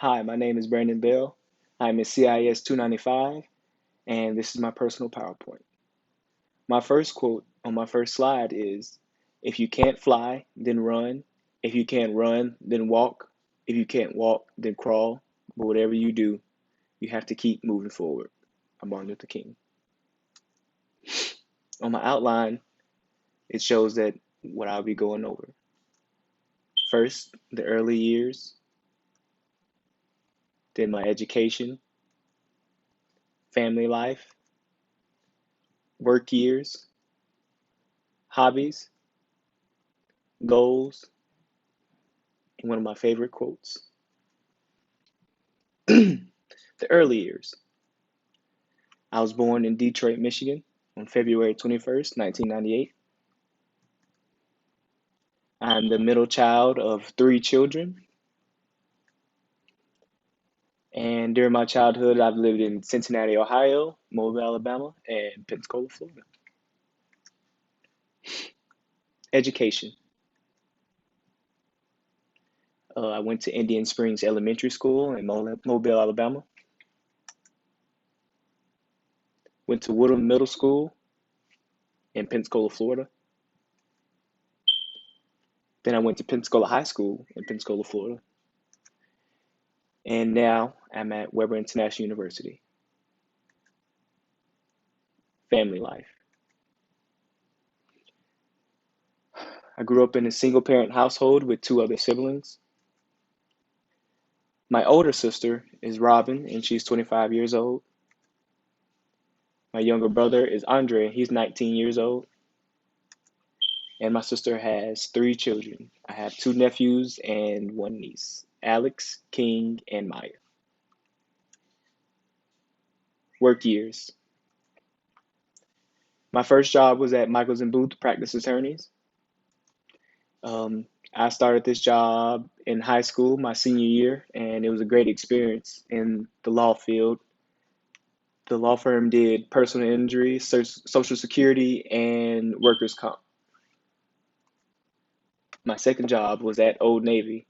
Hi, my name is Brandon Bell. I'm a CIS 295, and this is my personal PowerPoint. My first quote on my first slide is, if you can't fly, then run. If you can't run, then walk. If you can't walk, then crawl. But whatever you do, you have to keep moving forward. I'm Martin Luther King. On my outline, it shows that what I'll be going over. First, the early years, then my education, family life, work years, hobbies, goals, and one of my favorite quotes. The early years. I was born in Detroit, Michigan on February 21st, 1998. I'm the middle child of three children. And during my childhood, I've lived in Cincinnati, Ohio, Mobile, Alabama, and Pensacola, Florida. Education. I went to Indian Springs Elementary School in Mobile, Alabama. Went to Woodland Middle School in Pensacola, Florida. Then I went to Pensacola High School in Pensacola, Florida. And now I'm at Weber International University. Family life. I grew up in a single parent household with two other siblings. My older sister is Robin, and she's 25 years old. My younger brother is Andre, he's 19 years old. And my sister has three children. I have two nephews and one niece, Alex, King, and Maya. Work years. My first job was at Michaels and Booth Practice Attorneys. I started this job in high school, my senior year, and it was a great experience in the law field. The law firm did personal injury, Social Security, and workers' comp. My second job was at Old Navy,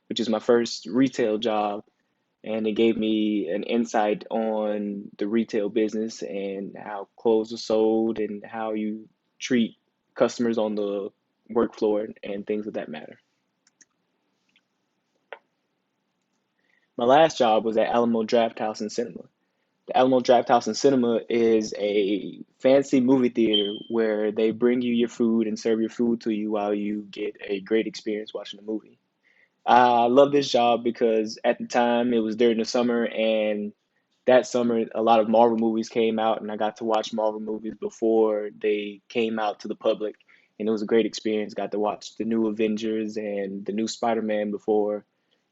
which is my first retail job, and it gave me an insight on the retail business and how clothes are sold and how you treat customers on the work floor and things of that matter. My last job was at Alamo Drafthouse and Cinema. The Alamo Drafthouse and Cinema is a fancy movie theater where they bring you your food and serve your food to you while you get a great experience watching the movie. I love this job because at the time it was during the summer, and that summer a lot of Marvel movies came out, and I got to watch Marvel movies before they came out to the public, and it was a great experience. Got to watch the new Avengers and the new Spider-Man before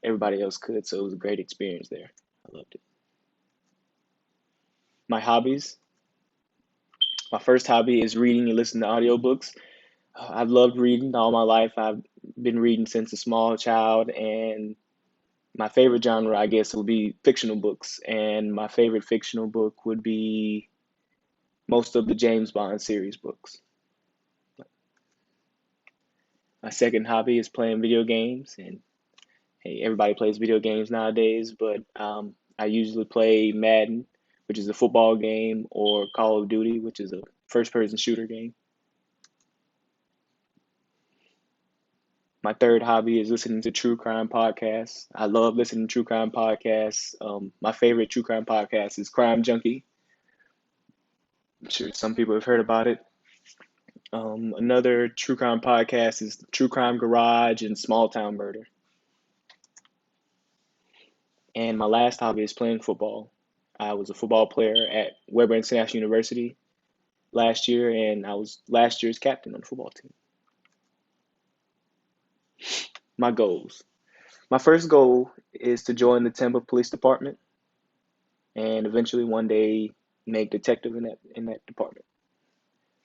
everybody else could, so it was a great experience there. I loved it. My hobbies. My first hobby is reading and listening to audiobooks. I've loved reading all my life. I've been reading since a small child, and my favorite genre, I guess, would be fictional books. And my favorite fictional book would be most of the James Bond series books. My second hobby is playing video games. And hey, everybody plays video games nowadays, but I usually play Madden, which is a football game, or Call of Duty, which is a first person shooter game. My third hobby is listening to true crime podcasts. I love listening to true crime podcasts. My favorite true crime podcast is Crime Junkie. I'm sure some people have heard about it. Another true crime podcast is True Crime Garage and Small Town Murder. And my last hobby is playing football. I was a football player at Weber International University last year, and I was last year's captain on the football team. My goals. My first goal is to join the Tampa Police Department and eventually one day make detective in that department.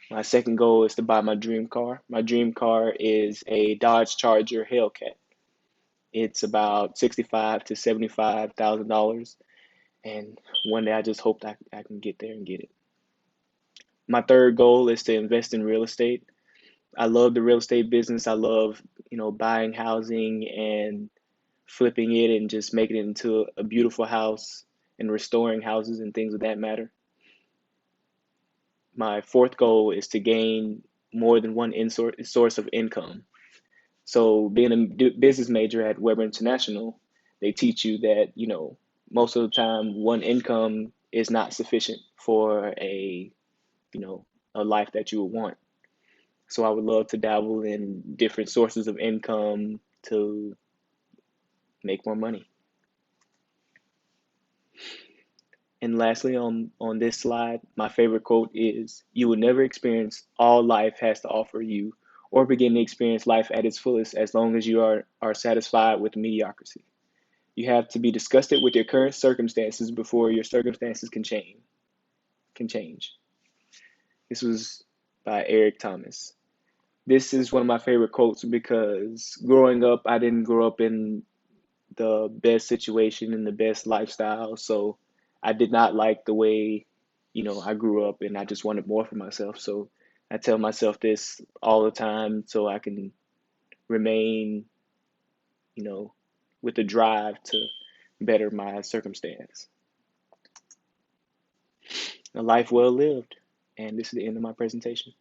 My second goal is to buy my dream car. My dream car is a Dodge Charger Hellcat. It's about 65 to $75,000, and one day I just hope that I can get there and get it. My third goal is to invest in real estate. I love the real estate business. I love, buying housing and flipping it and just making it into a beautiful house and restoring houses and things of that matter. My fourth goal is to gain more than one source of income. So, being a business major at Weber International, they teach you that, most of the time, one income is not sufficient for you know, a life that you would want. So, I would love to dabble in different sources of income to make more money. And lastly, on this slide, my favorite quote is, "You will never experience all life has to offer you or begin to experience life at its fullest as long as you are satisfied with mediocrity. You have to be disgusted with your current circumstances before your circumstances can change." This was by Eric Thomas. This is one of my favorite quotes because growing up, I didn't grow up in the best situation and the best lifestyle. So I did not like the way, I grew up and I just wanted more for myself. So I tell myself this all the time so I can remain, you know, with the drive to better my circumstance. A life well lived. And this is the end of my presentation.